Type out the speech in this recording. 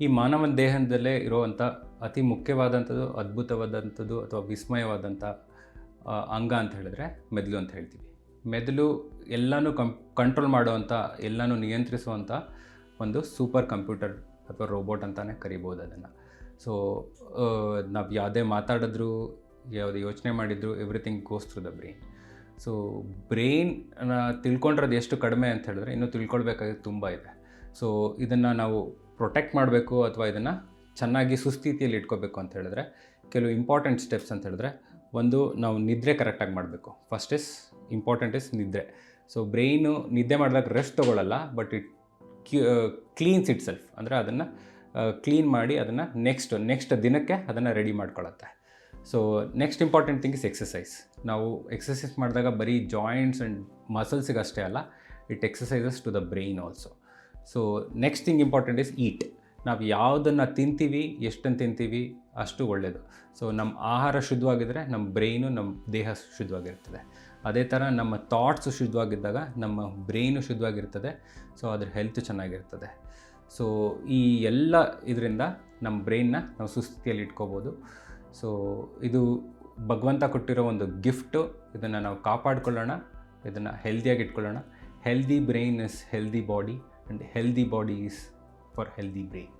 ಈ ಮಾನವನ ದೇಹದಲ್ಲೇ ಇರುವಂಥ ಅತಿ ಮುಖ್ಯವಾದಂಥದ್ದು, ಅದ್ಭುತವಾದಂಥದ್ದು ಅಥವಾ ವಿಸ್ಮಯವಾದಂಥ ಅಂಗ ಅಂತ ಹೇಳಿದ್ರೆ ಮೆದುಳು ಅಂತ ಹೇಳ್ತೀವಿ. ಮೆದುಳು ಎಲ್ಲನೂ ಕಂಟ್ರೋಲ್ ಮಾಡುವಂಥ, ಎಲ್ಲನೂ ನಿಯಂತ್ರಿಸುವಂಥ ಒಂದು ಸೂಪರ್ ಕಂಪ್ಯೂಟರ್ ಅಥವಾ ರೋಬೋಟ್ ಅಂತಲೇ ಕರಿಬೋದು ಅದನ್ನು. ಸೊ ನಾವು ಯಾವುದೇ ಮಾತಾಡಿದ್ರು, ಯಾವುದೇ ಯೋಚನೆ ಮಾಡಿದ್ರು, everything goes through the brain. So brain ತಿಳ್ಕೊಂಡಿರೋದು ಎಷ್ಟು ಕಡಿಮೆ ಅಂತ ಹೇಳಿದ್ರೆ ಇನ್ನೂ ತಿಳ್ಕೊಳ್ಬೇಕಾಗಿದ್ದು ತುಂಬ ಇದೆ. ಸೊ ಇದನ್ನು ನಾವು ಪ್ರೊಟೆಕ್ಟ್ ಮಾಡಬೇಕು ಅಥವಾ ಇದನ್ನು ಚೆನ್ನಾಗಿ ಸುಸ್ಥಿತಿಯಲ್ಲಿ ಇಟ್ಕೋಬೇಕು ಅಂತ ಹೇಳಿದ್ರೆ ಕೆಲವು ಇಂಪಾರ್ಟೆಂಟ್ ಸ್ಟೆಪ್ಸ್ ಅಂತ ಹೇಳಿದ್ರೆ, ಒಂದು, ನಾವು ನಿದ್ರೆ ಕರೆಕ್ಟಾಗಿ ಮಾಡಬೇಕು. ಫಸ್ಟ್ ಇಂಪಾರ್ಟೆಂಟ್ ಇಸ್ ನಿದ್ರೆ. ಸೊ ಬ್ರೈನು ನಿದ್ದೆ ಮಾಡಿದಾಗ ರೆಸ್ಟ್ ತೊಗೊಳ್ಳಲ್ಲ, but it cleanses itself. ಅಂದರೆ ಅದನ್ನು ಕ್ಲೀನ್ ಮಾಡಿ ಅದನ್ನು ನೆಕ್ಸ್ಟ್ ದಿನಕ್ಕೆ ಅದನ್ನು ರೆಡಿ ಮಾಡ್ಕೊಳ್ಳುತ್ತೆ. So next important thing is exercise. ನಾವು ಎಕ್ಸಸೈಸ್ ಮಾಡಿದಾಗ ಬರೀ ಜಾಯಿಂಟ್ಸ್ ಆ್ಯಂಡ್ ಮಸಲ್ಸಿಗೆ ಅಷ್ಟೇ ಅಲ್ಲ, it exercises to the brain also. So next thing important is eat. ನಾವು ಯಾವುದನ್ನು ತಿಂತೀವಿ, ಎಷ್ಟನ್ನು ತಿಂತೀವಿ ಅಷ್ಟು ಒಳ್ಳೆಯದು. ಸೊ ನಮ್ಮ ಆಹಾರ ಶುದ್ಧವಾಗಿದ್ದರೆ ನಮ್ಮ ಬ್ರೈನು, ನಮ್ಮ ದೇಹ ಶುದ್ಧವಾಗಿರ್ತದೆ. ಅದೇ ಥರ ನಮ್ಮ ಥಾಟ್ಸು ಶುದ್ಧವಾಗಿದ್ದಾಗ ನಮ್ಮ ಬ್ರೈನು ಶುದ್ಧವಾಗಿರ್ತದೆ. ಸೊ ಅದ್ರ ಹೆಲ್ತ್ ಚೆನ್ನಾಗಿರ್ತದೆ. ಸೊ ಈ ಎಲ್ಲ ಇದರಿಂದ ನಮ್ಮ ಬ್ರೈನ್ನ ನಾವು ಸುಸ್ಥಿತಿಯಲ್ಲಿ ಇಟ್ಕೋಬೋದು. ಸೊ ಇದು ಭಗವಂತ ಕೊಟ್ಟಿರೋ ಒಂದು ಗಿಫ್ಟು. ಇದನ್ನು ನಾವು ಕಾಪಾಡ್ಕೊಳ್ಳೋಣ, ಇದನ್ನು ಹೆಲ್ದಿಯಾಗಿ ಇಟ್ಕೊಳ್ಳೋಣ. Healthy brain is healthy body, and healthy body is for healthy brain.